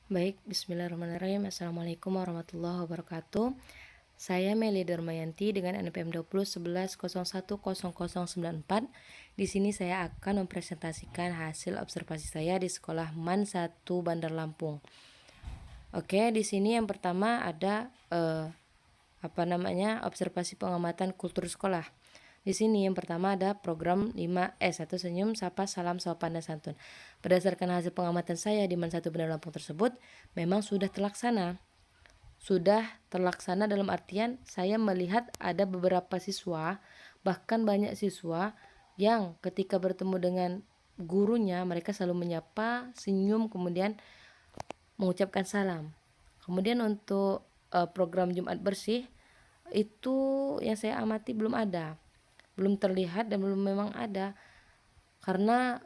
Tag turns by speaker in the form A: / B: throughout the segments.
A: Baik, bismillahirrahmanirrahim. Assalamualaikum warahmatullahi wabarakatuh. Saya Meli Darmayanti dengan NPM 2011010094. Di sini saya akan mempresentasikan hasil observasi saya di sekolah MAN 1 Bandar Lampung. Oke, di sini yang pertama ada observasi pengamatan kultur sekolah. Di sini yang pertama ada program 5S atau senyum, sapa, salam, sopan, dan santun. Berdasarkan hasil pengamatan saya di MAN 1 Bandar Lampung tersebut, memang sudah terlaksana. Sudah terlaksana dalam artian saya melihat ada beberapa siswa, bahkan banyak siswa yang ketika bertemu dengan gurunya mereka selalu menyapa, senyum, kemudian mengucapkan salam. Kemudian untuk program Jumat Bersih itu yang saya amati belum terlihat dan belum memang ada, karena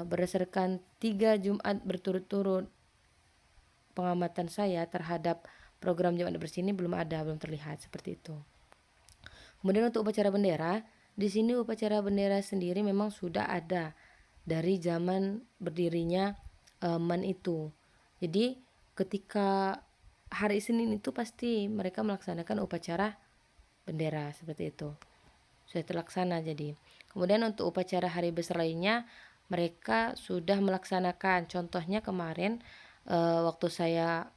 A: berdasarkan 3 Jumat berturut-turut pengamatan saya terhadap program Jumat Bersih ini belum terlihat seperti itu. Kemudian untuk upacara bendera, di sini upacara bendera sendiri memang sudah ada dari zaman berdirinya MAN itu. Jadi ketika hari Senin itu pasti mereka melaksanakan upacara bendera seperti itu. Sudah terlaksana jadi. Kemudian untuk upacara hari besar lainnya mereka sudah melaksanakan. Contohnya kemarin waktu saya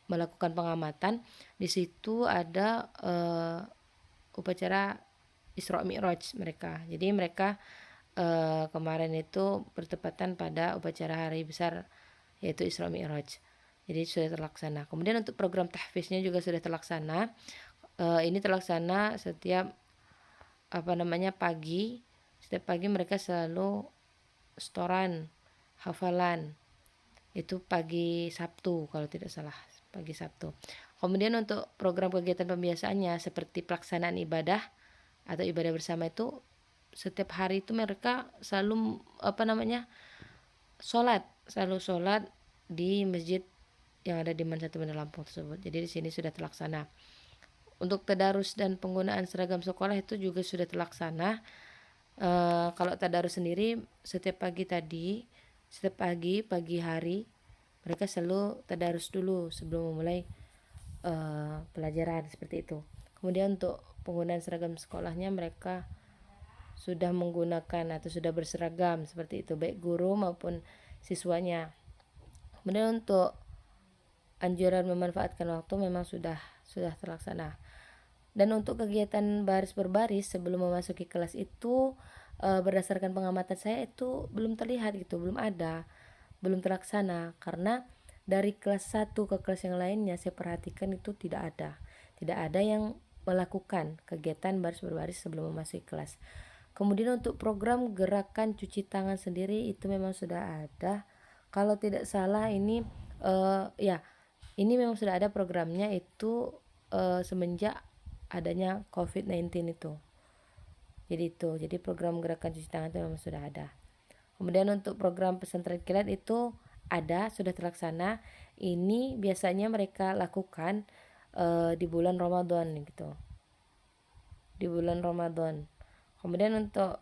A: melakukan pengamatan, di situ ada upacara Isra Mi'raj mereka. Jadi mereka kemarin itu bertepatan pada upacara hari besar yaitu Isra Mi'raj. Jadi sudah terlaksana. Kemudian untuk program tahfiznya juga sudah terlaksana. Ini terlaksana setiap pagi. Setiap pagi mereka selalu setoran hafalan. Itu pagi Sabtu kalau tidak salah, pagi Sabtu. Kemudian untuk program kegiatan pembiasaannya seperti pelaksanaan ibadah atau ibadah bersama itu setiap hari itu mereka selalu selalu sholat di masjid yang ada di MAN 1 Bandar Lampung tersebut. Jadi di sini sudah terlaksana. Untuk tadarus dan penggunaan seragam sekolah itu juga sudah terlaksana. Kalau tadarus sendiri setiap pagi hari mereka selalu tadarus dulu sebelum memulai pelajaran seperti itu. Kemudian untuk penggunaan seragam sekolahnya mereka sudah menggunakan atau sudah berseragam seperti itu, baik guru maupun siswanya. Kemudian untuk anjuran memanfaatkan waktu memang sudah terlaksana. Dan untuk kegiatan baris berbaris sebelum memasuki kelas itu berdasarkan pengamatan saya itu belum terlihat gitu, belum terlaksana, karena dari kelas 1 ke kelas yang lainnya saya perhatikan itu tidak ada yang melakukan kegiatan baris berbaris sebelum memasuki kelas. Kemudian untuk program gerakan cuci tangan sendiri itu memang sudah ada. Kalau tidak salah ini ini memang sudah ada programnya itu semenjak adanya COVID-19 itu. Jadi program gerakan cuci tangan itu memang sudah ada. Kemudian untuk program pesantren kilat itu sudah terlaksana. Ini biasanya mereka lakukan di bulan Ramadan gitu. Di bulan Ramadan. Kemudian untuk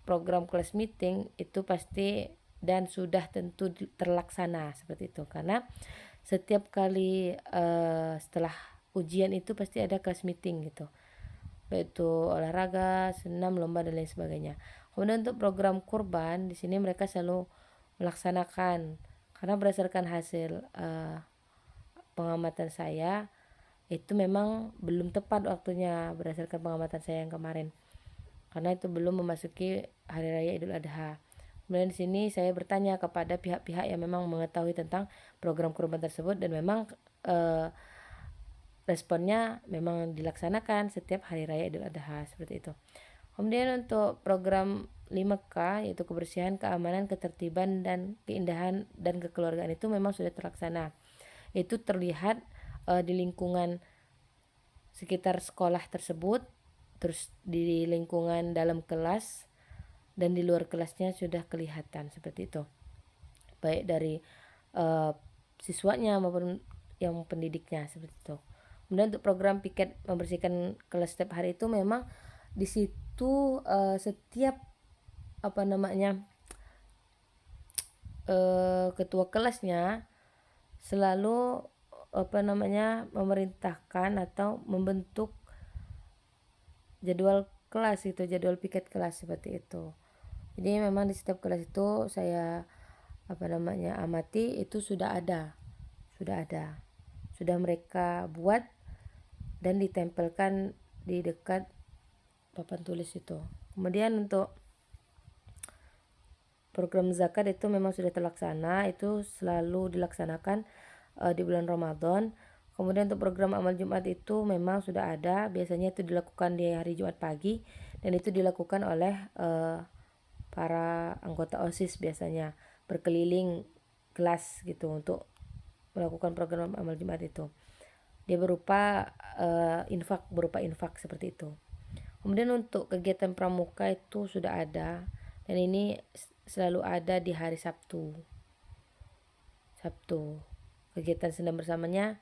A: program kelas meeting itu pasti dan sudah tentu terlaksana seperti itu, karena setiap kali setelah ujian itu pasti ada kelas meeting gitu, yaitu olahraga, senam, lomba dan lain sebagainya. Kemudian untuk program kurban di sini mereka selalu melaksanakan, karena berdasarkan hasil pengamatan saya itu memang belum tepat waktunya berdasarkan pengamatan saya yang kemarin, karena itu belum memasuki hari raya Idul Adha. Kemudian di sini saya bertanya kepada pihak-pihak yang memang mengetahui tentang program kurban tersebut dan memang responnya memang dilaksanakan setiap hari raya Idul Adha seperti itu. Kemudian untuk program 5K yaitu kebersihan, keamanan, ketertiban dan keindahan dan kekeluargaan itu memang sudah terlaksana. Itu terlihat di lingkungan sekitar sekolah tersebut, terus di lingkungan dalam kelas dan di luar kelasnya sudah kelihatan seperti itu, baik dari siswanya maupun yang pendidiknya seperti itu. Kemudian untuk program piket membersihkan kelas setiap hari itu memang di situ setiap ketua kelasnya selalu memerintahkan atau membentuk jadwal kelas itu, jadwal piket kelas seperti itu. Jadi memang di setiap kelas itu saya amati itu sudah ada, sudah mereka buat dan ditempelkan di dekat papan tulis itu. Kemudian untuk program zakat itu memang sudah terlaksana, itu selalu dilaksanakan di bulan Ramadan. Kemudian untuk program amal Jumat itu memang sudah ada, biasanya itu dilakukan di hari Jumat pagi dan itu dilakukan oleh para anggota OSIS biasanya berkeliling kelas gitu untuk melakukan program amal Jumat itu. Dia berupa infak seperti itu. Kemudian untuk kegiatan pramuka itu sudah ada dan ini selalu ada di hari Sabtu. Kegiatan senam bersamanya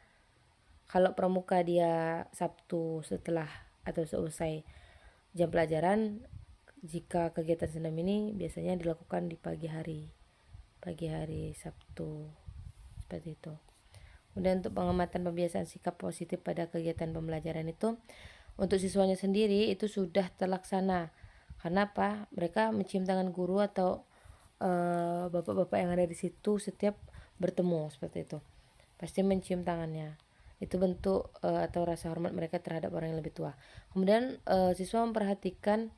A: kalau pramuka dia Sabtu setelah atau selesai jam pelajaran, jika kegiatan senam ini biasanya dilakukan di pagi hari Sabtu seperti itu. Kemudian untuk pengamatan pembiasaan sikap positif pada kegiatan pembelajaran itu untuk siswanya sendiri itu sudah terlaksana. Karena apa? Mereka mencium tangan guru atau bapak-bapak yang ada di situ setiap bertemu seperti itu. Pasti mencium tangannya. Itu bentuk atau rasa hormat mereka terhadap orang yang lebih tua. Kemudian siswa memperhatikan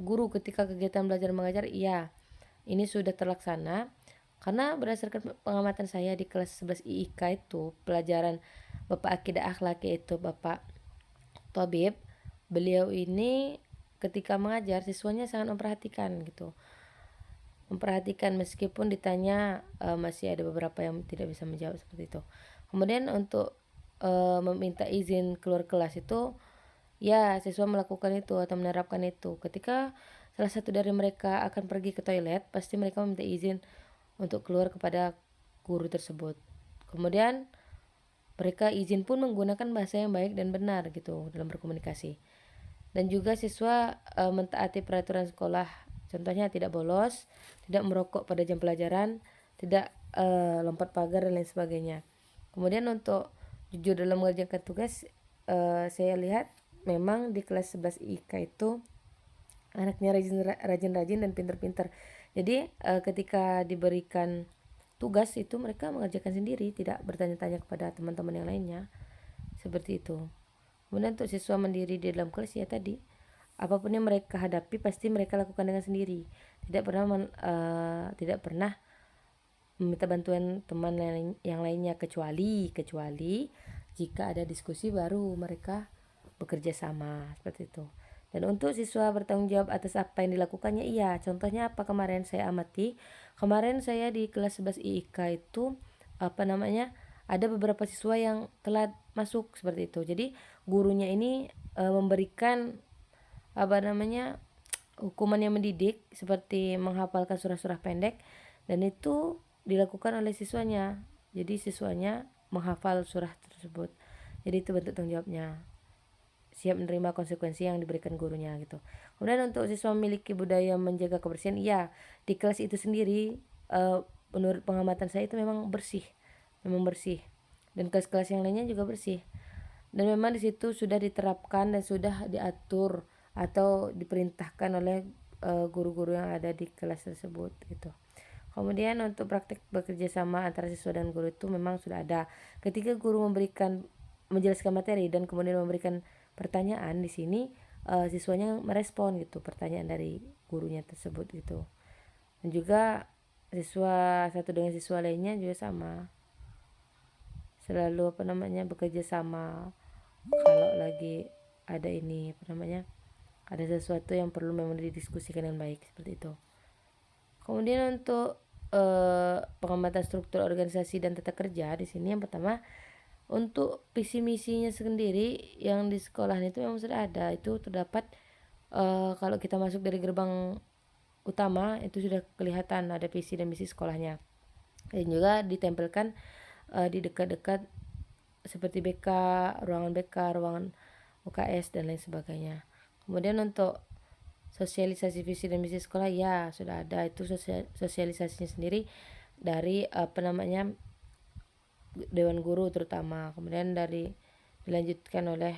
A: guru ketika kegiatan belajar mengajar. Iya, ini sudah terlaksana. Karena berdasarkan pengamatan saya di kelas 11 IIK itu pelajaran Bapak Akidah Akhlak, yaitu Bapak Tobib, beliau ini ketika mengajar siswanya sangat memperhatikan gitu. Memperhatikan meskipun ditanya masih ada beberapa yang tidak bisa menjawab seperti itu. Kemudian untuk meminta izin keluar kelas itu, ya siswa melakukan itu atau menerapkan itu. Ketika salah satu dari mereka akan pergi ke toilet, pasti mereka meminta izin untuk keluar kepada guru tersebut. Kemudian mereka izin pun menggunakan bahasa yang baik dan benar gitu dalam berkomunikasi. Dan juga siswa mentaati peraturan sekolah. Contohnya tidak bolos, tidak merokok pada jam pelajaran, tidak lompat pagar dan lain sebagainya. Kemudian untuk jujur dalam mengerjakan tugas, saya lihat memang di kelas 11 IK itu anaknya rajin-rajin dan pintar-pintar. Jadi ketika diberikan tugas itu mereka mengerjakan sendiri, tidak bertanya-tanya kepada teman-teman yang lainnya. Seperti itu. Kemudian untuk siswa mandiri di dalam kelas, ya tadi apapun yang mereka hadapi pasti mereka lakukan dengan sendiri. Tidak pernah meminta bantuan teman yang lainnya kecuali jika ada diskusi baru mereka bekerja sama seperti itu. Dan untuk siswa bertanggung jawab atas apa yang dilakukannya, iya. Contohnya apa kemarin saya amati? Kemarin saya di kelas 11 IIK itu ada beberapa siswa yang telat masuk seperti itu. Jadi gurunya ini memberikan hukuman yang mendidik seperti menghafalkan surah-surah pendek, dan itu dilakukan oleh siswanya. Jadi siswanya menghafal surah tersebut. Jadi itu bentuk tanggung jawabnya, siap menerima konsekuensi yang diberikan gurunya gitu. Kemudian untuk siswa memiliki budaya menjaga kebersihan, iya, di kelas itu sendiri menurut pengamatan saya itu memang bersih, dan kelas-kelas yang lainnya juga bersih. Dan memang di situ sudah diterapkan dan sudah diatur atau diperintahkan oleh guru-guru yang ada di kelas tersebut gitu. Kemudian untuk praktik bekerja sama antara siswa dan guru itu memang sudah ada. Ketika guru menjelaskan materi dan kemudian memberikan pertanyaan, di sini siswanya merespon gitu pertanyaan dari gurunya tersebut gitu. Dan juga siswa satu dengan siswa lainnya juga sama, selalu bekerja sama kalau lagi ada ada sesuatu yang perlu memang didiskusikan dengan baik seperti itu. Kemudian untuk pengamatan struktur organisasi dan tata kerja, di sini yang pertama untuk visi misinya sendiri yang di sekolah itu memang sudah ada, itu terdapat kalau kita masuk dari gerbang utama itu sudah kelihatan ada visi dan misi sekolahnya, dan juga ditempelkan di dekat-dekat seperti ruangan UKS dan lain sebagainya. Kemudian untuk sosialisasi visi dan misi sekolah, ya sudah ada, itu sosialisasinya sendiri dari dewan guru terutama, kemudian dilanjutkan oleh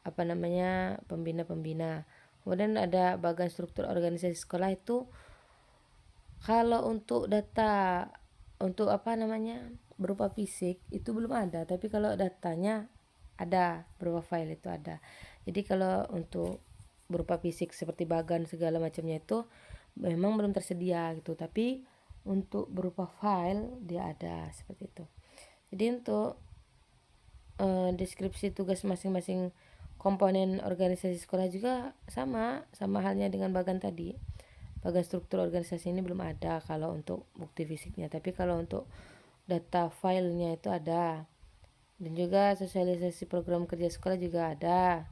A: pembina-pembina. Kemudian ada bagian struktur organisasi sekolah itu. Kalau untuk data untuk berupa fisik itu belum ada, tapi kalau datanya ada berupa file itu ada. Jadi kalau untuk berupa fisik seperti bagan segala macamnya itu memang belum tersedia gitu, tapi untuk berupa file dia ada seperti itu. Jadi untuk deskripsi tugas masing-masing komponen organisasi sekolah juga sama halnya dengan bagan tadi. Bagian struktur organisasi ini belum ada kalau untuk bukti fisiknya, tapi kalau untuk data filenya itu ada. Dan juga sosialisasi program kerja sekolah juga ada,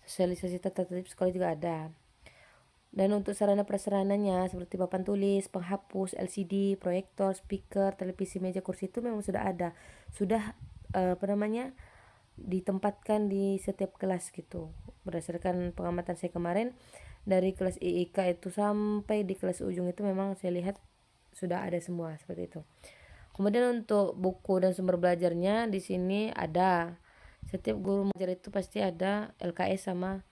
A: sosialisasi tata tertib sekolah juga ada. Dan untuk sarana prasarananya seperti papan tulis, penghapus, LCD, proyektor, speaker, televisi, meja, kursi itu memang sudah ada, sudah ditempatkan di setiap kelas gitu. Berdasarkan pengamatan saya kemarin, dari kelas IIK itu sampai di kelas ujung itu memang saya lihat sudah ada semua seperti itu. Kemudian untuk buku dan sumber belajarnya di sini ada. Setiap guru mengajar itu pasti ada LKS sama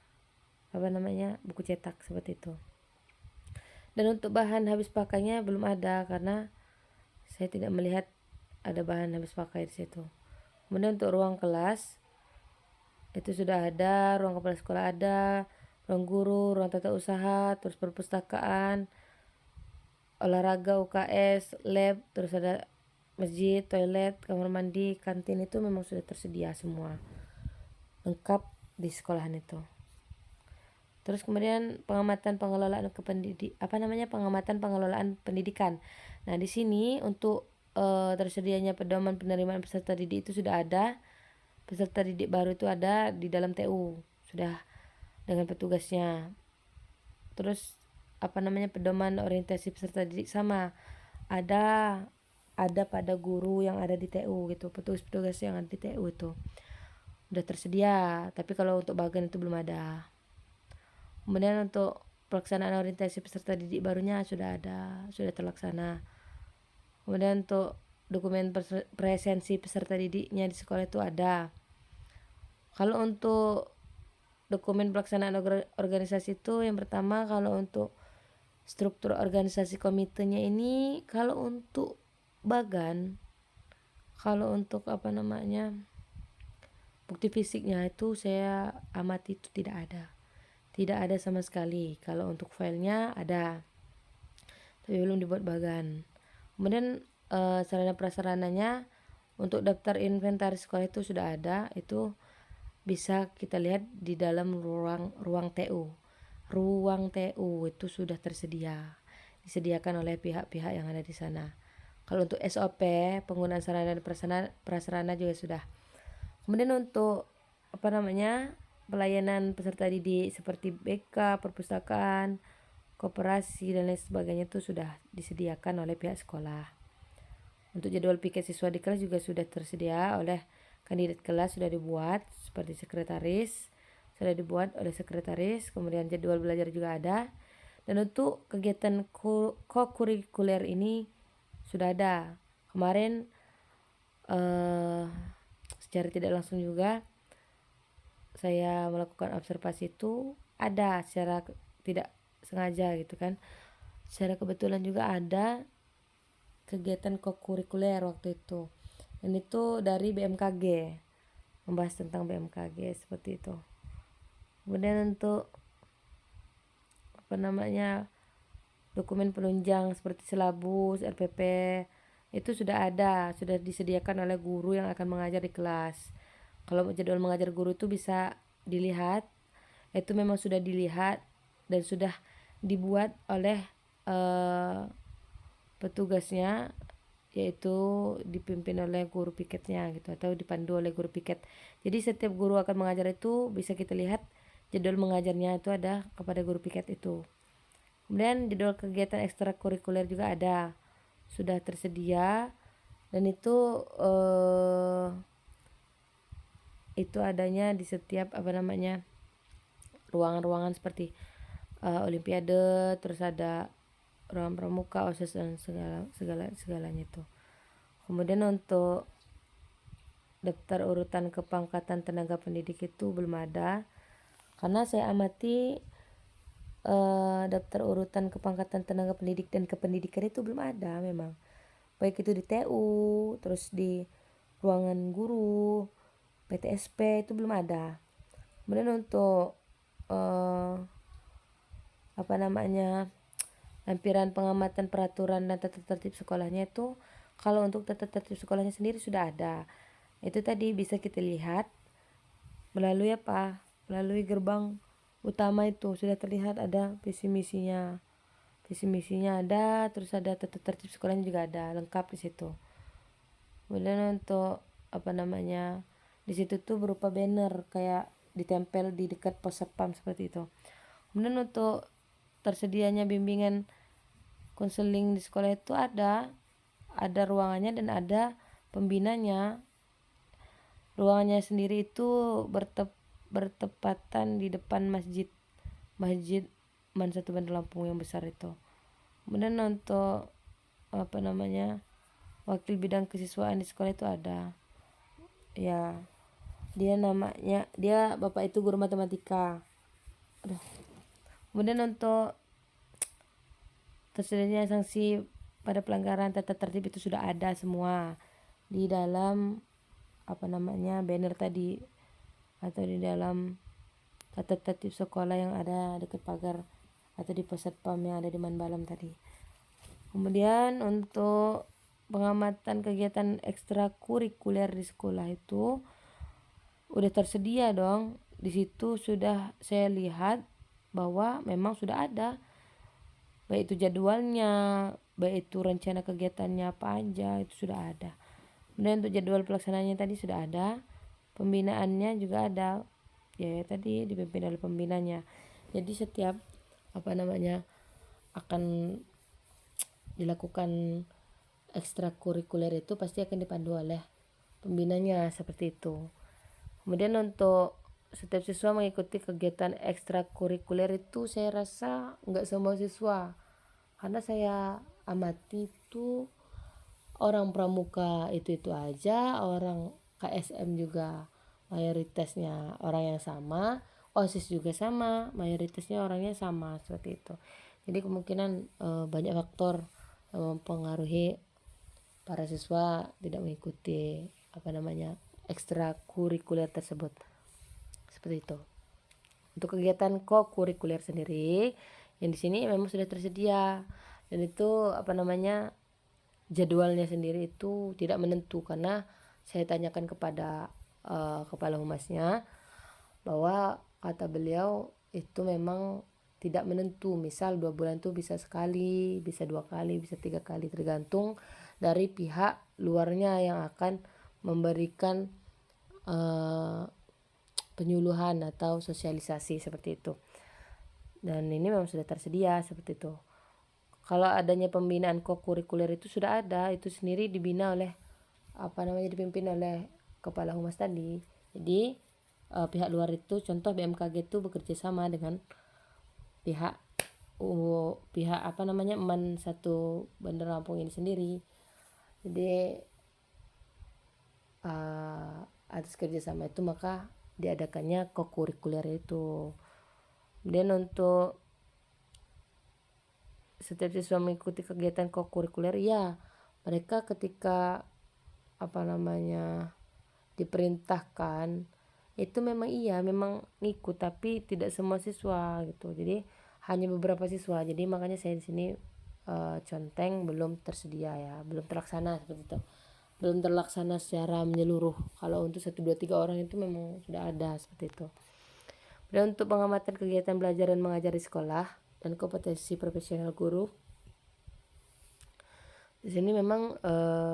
A: buku cetak seperti itu. Dan untuk bahan habis pakainya belum ada karena saya tidak melihat ada bahan habis pakai di situ. Kemudian untuk ruang kelas itu sudah ada, ruang kepala sekolah ada, ruang guru, ruang tata usaha, terus perpustakaan, olahraga, UKS, lab, terus ada masjid, toilet, kamar mandi, kantin itu memang sudah tersedia semua lengkap di sekolahan itu. Terus kemudian pengamatan pengelolaan pengamatan pengelolaan pendidikan. Nah, di sini untuk tersedianya pedoman penerimaan peserta didik itu sudah ada. Peserta didik baru itu ada di dalam TU, sudah dengan petugasnya. Terus pedoman orientasi peserta didik sama ada pada guru yang ada di TU gitu, petugas-petugas yang ada di TU itu udah tersedia, tapi kalau untuk bagian itu belum ada. Kemudian untuk pelaksanaan orientasi peserta didik barunya sudah ada, sudah terlaksana. Kemudian untuk dokumen presensi peserta didiknya di sekolah itu ada. Kalau untuk dokumen pelaksanaan organisasi itu yang pertama, kalau untuk struktur organisasi komitenya ini, kalau untuk bagan, kalau untuk bukti fisiknya itu saya amati itu tidak ada sama sekali. Kalau untuk filenya ada, tapi belum dibuat bagan. Kemudian sarana prasarananya untuk daftar inventaris sekolah itu sudah ada, itu bisa kita lihat di dalam ruang TU. Ruang TU itu sudah disediakan oleh pihak-pihak yang ada di sana. Kalau untuk SOP penggunaan sarana dan prasarana juga sudah. Kemudian untuk pelayanan peserta didik seperti BK, perpustakaan, koperasi dan lain sebagainya itu sudah disediakan oleh pihak sekolah. Untuk jadwal piket siswa di kelas juga sudah tersedia oleh kandidat kelas, sudah dibuat seperti sekretaris, sudah dibuat oleh sekretaris. Kemudian jadwal belajar juga ada. Dan untuk kegiatan kokurikuler ini sudah ada. Kemarin secara tidak langsung juga saya melakukan observasi itu ada secara tidak sengaja gitu kan. Secara kebetulan juga ada kegiatan kokurikuler waktu itu. Dan itu dari BMKG, membahas tentang BMKG seperti itu. Kemudian untuk dokumen penunjang seperti silabus, RPP itu sudah ada, sudah disediakan oleh guru yang akan mengajar di kelas. Kalau jadwal mengajar guru itu bisa dilihat, itu memang sudah dilihat dan sudah dibuat oleh petugasnya, yaitu dipimpin oleh guru piketnya gitu, atau dipandu oleh guru piket. Jadi setiap guru akan mengajar itu bisa kita lihat jadwal mengajarnya itu ada kepada guru piket itu. Kemudian jadwal kegiatan ekstrakurikuler juga ada, sudah tersedia, dan itu adanya di setiap ruangan-ruangan seperti olimpiade, terus ada ruang pramuka, OSIS dan segalanya itu. Kemudian untuk daftar urutan kepangkatan tenaga pendidik itu belum ada, karena saya amati daftar urutan kepangkatan tenaga pendidik dan kependidikan itu belum ada memang, baik itu di TU, terus di ruangan guru, PTSP itu belum ada. Kemudian untuk lampiran pengamatan peraturan dan tata tertib sekolahnya itu, kalau untuk tata tertib sekolahnya sendiri sudah ada. Itu tadi bisa kita lihat melalui melalui gerbang utama itu sudah terlihat ada visi misinya. Visi misinya ada, terus ada tata tertib sekolahnya juga ada, lengkap di situ. Kemudian untuk di situ tuh berupa banner kayak ditempel di dekat pos satpam seperti itu. Kemudian untuk tersedianya bimbingan konseling di sekolah itu ada ruangannya dan ada pembinanya. Ruangannya sendiri itu bertepatan di depan masjid Man 1 Bandar Lampung yang besar itu. Kemudian untuk wakil bidang kesiswaan di sekolah itu ada, ya, dia bapak itu guru matematika. Kemudian untuk tersedianya sanksi pada pelanggaran tata tertib itu sudah ada semua di dalam banner tadi, atau di dalam tata tertib sekolah yang ada dekat pagar atau di pos satpam yang ada di Manbalam tadi. Kemudian untuk pengamatan kegiatan ekstrakurikuler di sekolah itu udah tersedia dong. Di situ sudah saya lihat bahwa memang sudah ada, baik itu jadwalnya, baik itu rencana kegiatannya apa aja, itu sudah ada. Kemudian untuk jadwal pelaksanaannya tadi sudah ada, pembinaannya juga ada, ya tadi dipimpin oleh pembinanya. Jadi setiap akan dilakukan ekstrakurikuler itu pasti akan dipandu oleh pembinanya seperti itu. Kemudian untuk setiap siswa mengikuti kegiatan ekstrakurikuler itu saya rasa nggak semua siswa, karena saya amati itu orang pramuka itu aja, orang KSM juga mayoritasnya orang yang sama, OSIS juga sama, mayoritasnya orangnya sama seperti itu. Jadi kemungkinan banyak faktor yang mempengaruhi para siswa tidak mengikuti ekstrakurikuler tersebut. Seperti itu. Untuk kegiatan kokurikuler sendiri yang di sini memang sudah tersedia, dan itu jadwalnya sendiri itu tidak menentu, karena saya tanyakan kepada kepala humasnya bahwa kata beliau itu memang tidak menentu. Misal 2 bulan itu bisa sekali, bisa 2 kali, bisa 3 kali, tergantung dari pihak luarnya yang akan memberikan penyuluhan atau sosialisasi seperti itu. Dan ini memang sudah tersedia seperti itu. Kalau adanya pembinaan kokurikuler itu sudah ada, itu sendiri dibina oleh dipimpin oleh kepala humas tadi. Jadi pihak luar itu, contoh BMKG itu bekerja sama dengan pihak Man 1 Bandar Lampung ini sendiri. Jadi atas kerjasama itu maka diadakannya kokurikuler itu. Kemudian untuk setiap siswa mengikuti kegiatan kokurikuler, ya mereka ketika diperintahkan itu memang ngikut, tapi tidak semua siswa gitu. Jadi hanya beberapa siswa. Jadi makanya saya di sini conteng belum tersedia, ya belum terlaksana seperti itu, belum terlaksana secara menyeluruh. Kalau untuk 1, 2, 3 orang itu memang sudah ada seperti itu. Dan untuk pengamatan kegiatan belajar dan mengajar di sekolah dan kompetensi profesional guru, di sini memang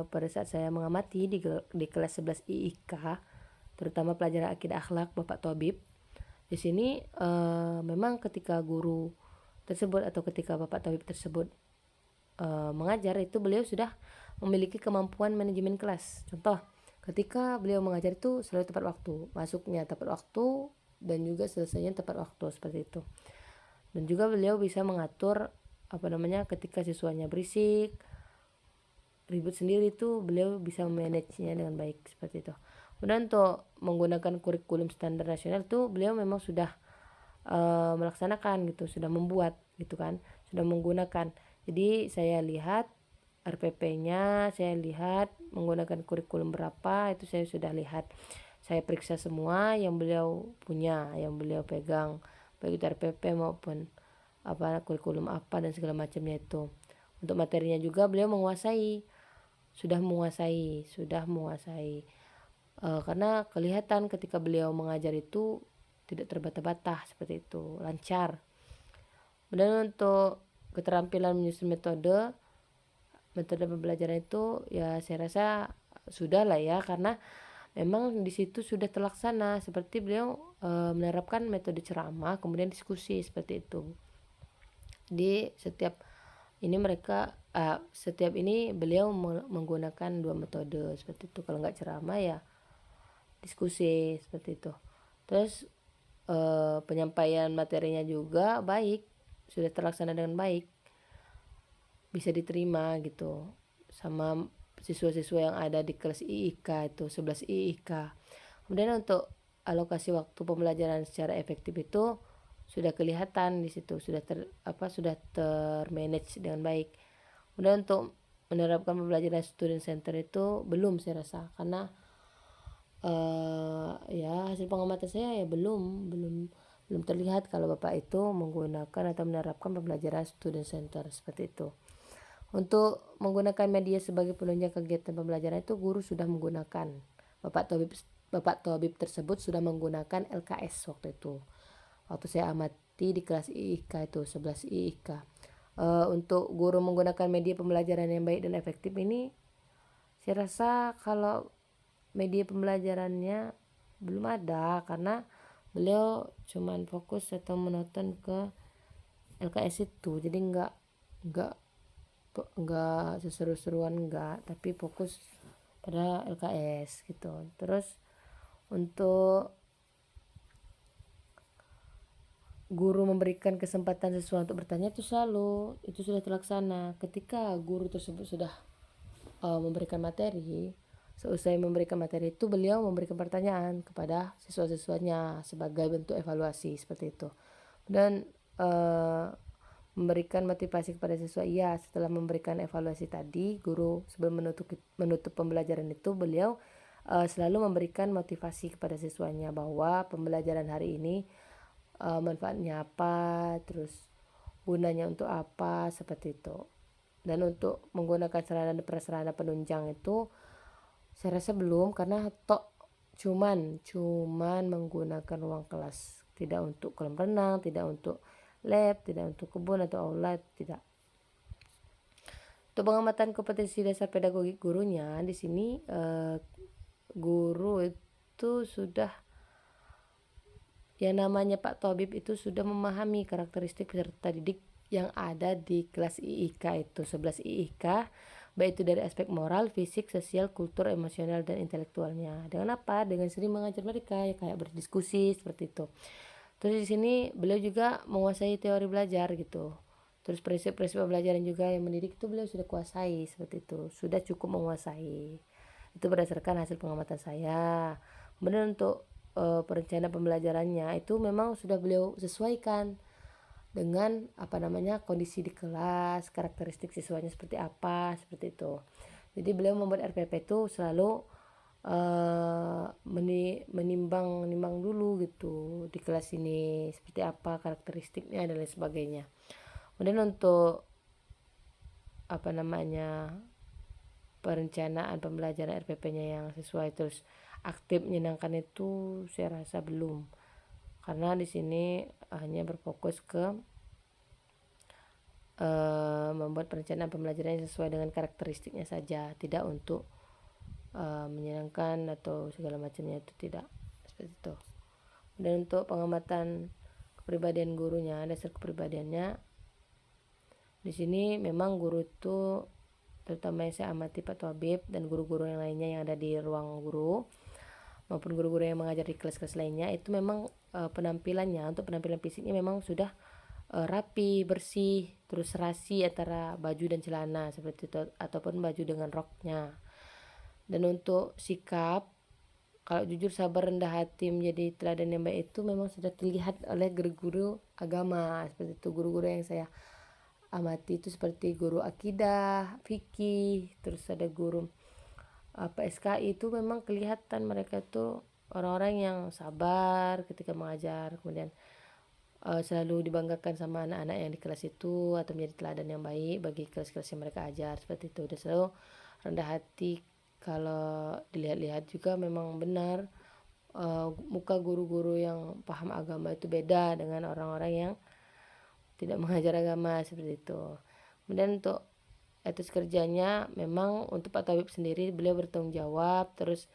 A: pada saat saya mengamati di kelas 11 IIK, terutama pelajaran akidah akhlak Bapak Tobib, di sini memang ketika guru tersebut atau ketika Bapak Tobib tersebut mengajar, itu beliau sudah memiliki kemampuan manajemen kelas. Contoh, ketika beliau mengajar itu selalu tepat waktu, masuknya tepat waktu dan juga selesainya tepat waktu seperti itu. Dan juga beliau bisa mengatur ketika siswanya berisik, ribut sendiri, itu beliau bisa memanagenya dengan baik seperti itu. Kemudian untuk menggunakan kurikulum standar nasional itu beliau memang sudah melaksanakan gitu, sudah membuat gitu kan, sudah menggunakan. Jadi saya lihat RPP-nya, saya lihat menggunakan kurikulum berapa, itu saya sudah lihat. Saya periksa semua yang beliau punya, yang beliau pegang, baik itu RPP maupun apa kurikulum apa dan segala macamnya itu. Untuk materinya juga beliau menguasai, sudah menguasai. Karena kelihatan ketika beliau mengajar itu tidak terbata-bata seperti itu, lancar. Dan untuk keterampilan menyusun metode pembelajaran itu ya saya rasa sudah lah ya, karena memang di situ sudah terlaksana seperti beliau menerapkan metode ceramah kemudian diskusi seperti itu. Di setiap ini beliau menggunakan dua metode seperti itu. Kalau nggak ceramah ya diskusi seperti itu. Terus penyampaian materinya juga baik, sudah terlaksana dengan baik, bisa diterima gitu sama siswa-siswa yang ada di kelas IIK itu 11 IIK. Kemudian untuk alokasi waktu pembelajaran secara efektif itu sudah kelihatan di situ, sudah termanage dengan baik. Kemudian untuk menerapkan pembelajaran student center itu belum saya rasa, karena ya hasil pengamatan saya ya belum terlihat kalau Bapak itu menggunakan atau menerapkan pembelajaran student center seperti itu. Untuk menggunakan media sebagai penunjang kegiatan pembelajaran itu guru sudah menggunakan. Bapak Tobib tersebut sudah menggunakan LKS waktu itu. Waktu saya amati di kelas IIK itu 11 IIK. Untuk guru menggunakan media pembelajaran yang baik dan efektif ini, saya rasa kalau media pembelajarannya belum ada, karena beliau cuman fokus atau menonton ke LKS itu. Jadi nggak seseru-seruan, enggak, tapi fokus pada LKS gitu. Terus untuk guru memberikan kesempatan siswa untuk bertanya itu sudah terlaksana. Ketika guru tersebut sudah memberikan materi, seusai memberikan materi itu beliau memberikan pertanyaan kepada siswa-siswanya sebagai bentuk evaluasi seperti itu. Dan memberikan motivasi kepada siswa. Iya, setelah memberikan evaluasi tadi, guru sebelum menutup pembelajaran itu beliau selalu memberikan motivasi kepada siswanya bahwa pembelajaran hari ini manfaatnya apa, terus gunanya untuk apa, seperti itu. Dan untuk menggunakan sarana dan prasarana penunjang itu saya rasa belum, karena cuman menggunakan ruang kelas, tidak untuk kolam renang, tidak untuk lab, tidak untuk kebun atau aula, tidak. Untuk pengamatan kompetensi dasar pedagogik gurunya, di sini guru itu sudah, yang namanya Pak Tobib itu sudah memahami karakteristik peserta didik yang ada di kelas IIK itu 11 IIK, baik itu dari aspek moral, fisik, sosial, kultur, emosional, dan intelektualnya. Dengan apa? Dengan sering mengajar mereka ya, kayak berdiskusi seperti itu. Terus di sini beliau juga menguasai teori belajar gitu. Terus prinsip-prinsip pembelajaran juga yang mendidik itu beliau sudah kuasai seperti itu, sudah cukup menguasai. Itu berdasarkan hasil pengamatan saya. Kemudian untuk perencanaan pembelajarannya itu memang sudah beliau sesuaikan dengan kondisi di kelas, karakteristik siswanya seperti apa, seperti itu. Jadi beliau membuat RPP itu selalu menimbang dulu gitu, di kelas ini seperti apa karakteristiknya dan lain sebagainya. Kemudian untuk perencanaan pembelajaran RPP-nya yang sesuai terus aktif menyenangkan itu saya rasa belum, karena di sini hanya berfokus ke membuat perencanaan pembelajaran yang sesuai dengan karakteristiknya saja, tidak untuk menyenangkan atau segala macamnya, itu tidak seperti itu. Dan untuk pengamatan kepribadian gurunya, dasar kepribadiannya, di sini memang guru itu, terutama yang saya amati Pak Tobib dan guru-guru yang lainnya yang ada di ruang guru maupun guru-guru yang mengajar di kelas-kelas lainnya, itu memang penampilannya, untuk penampilan fisiknya memang sudah rapi, bersih, terus serasi antara baju dan celana seperti itu, ataupun baju dengan roknya. Dan untuk sikap, kalau jujur, sabar, rendah hati, menjadi teladan yang baik itu memang sudah terlihat oleh guru-guru agama seperti itu. Guru-guru yang saya amati itu seperti guru akidah, fikih, terus ada guru PSKI, itu memang kelihatan mereka tuh orang-orang yang sabar ketika mengajar, kemudian selalu dibanggakan sama anak-anak yang di kelas itu, atau menjadi teladan yang baik bagi kelas-kelas yang mereka ajar seperti itu. Dan selalu rendah hati. Kalau dilihat-lihat juga memang benar, muka guru-guru yang paham agama itu beda dengan orang-orang yang tidak mengajar agama seperti itu. Kemudian untuk etis kerjanya, memang untuk Pak Tabib sendiri, beliau bertanggung jawab, terus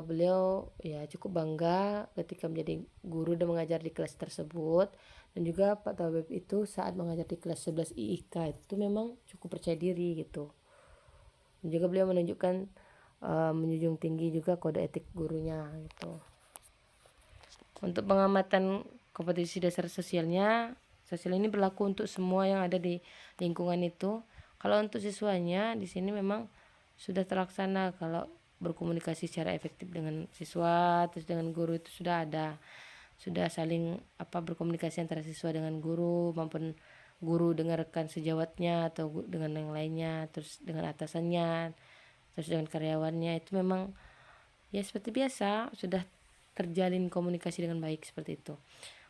A: beliau ya cukup bangga ketika menjadi guru dan mengajar di kelas tersebut. Dan juga Pak Tabib itu saat mengajar di kelas 11 IIK itu memang cukup percaya diri gitu. Dan juga beliau menunjukkan menjunjung tinggi juga kode etik gurunya gitu. Untuk pengamatan kompetisi dasar sosialnya, sosial ini berlaku untuk semua yang ada di lingkungan itu. Kalau untuk siswanya di sini memang sudah terlaksana, kalau berkomunikasi secara efektif dengan siswa, terus dengan guru itu sudah ada, sudah saling berkomunikasi antara siswa dengan guru, maupun guru dengan rekan sejawatnya atau dengan yang lainnya, terus dengan atasannya, terus dengan karyawannya, itu memang ya seperti biasa sudah terjalin komunikasi dengan baik seperti itu.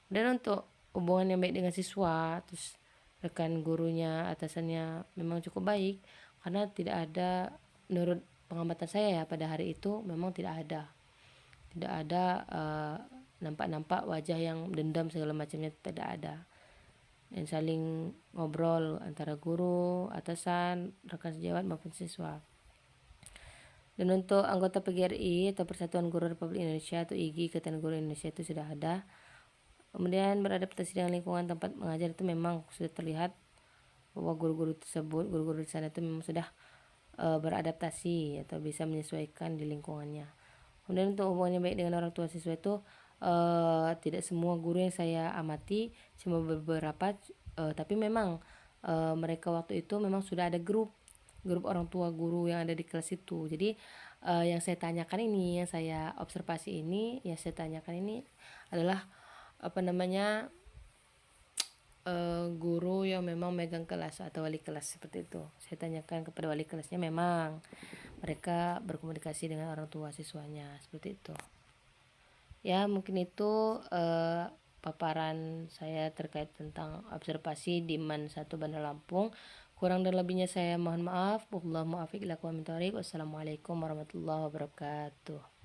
A: Dan untuk hubungan yang baik dengan siswa, terus rekan gurunya, atasannya memang cukup baik, karena tidak ada, menurut pengamatan saya ya pada hari itu, memang tidak ada nampak-nampak wajah yang dendam segala macamnya, tidak ada. Dan saling ngobrol antara guru, atasan, rekan sejawat maupun siswa. Dan untuk anggota PGRI atau Persatuan Guru Republik Indonesia atau IGI, Ikatan Guru Indonesia, itu sudah ada. Kemudian beradaptasi dengan lingkungan tempat mengajar itu memang sudah terlihat bahwa guru-guru tersebut, guru-guru di sana itu memang sudah beradaptasi atau bisa menyesuaikan di lingkungannya. Kemudian untuk hubungannya baik dengan orang tua siswa itu tidak semua guru yang saya amati, cuma beberapa, tapi memang mereka waktu itu memang sudah ada grup orang tua guru yang ada di kelas itu. Jadi yang saya tanyakan ini, yang saya observasi ini, yang saya tanyakan ini adalah guru yang memang megang kelas atau wali kelas seperti itu. Saya tanyakan kepada wali kelasnya, memang mereka berkomunikasi dengan orang tua siswanya seperti itu. Ya mungkin itu paparan saya terkait tentang observasi di MAN 1 Bandar Lampung. Kurang dan lebihnya saya mohon maaf. Wassalamualaikum warahmatullahi wabarakatuh.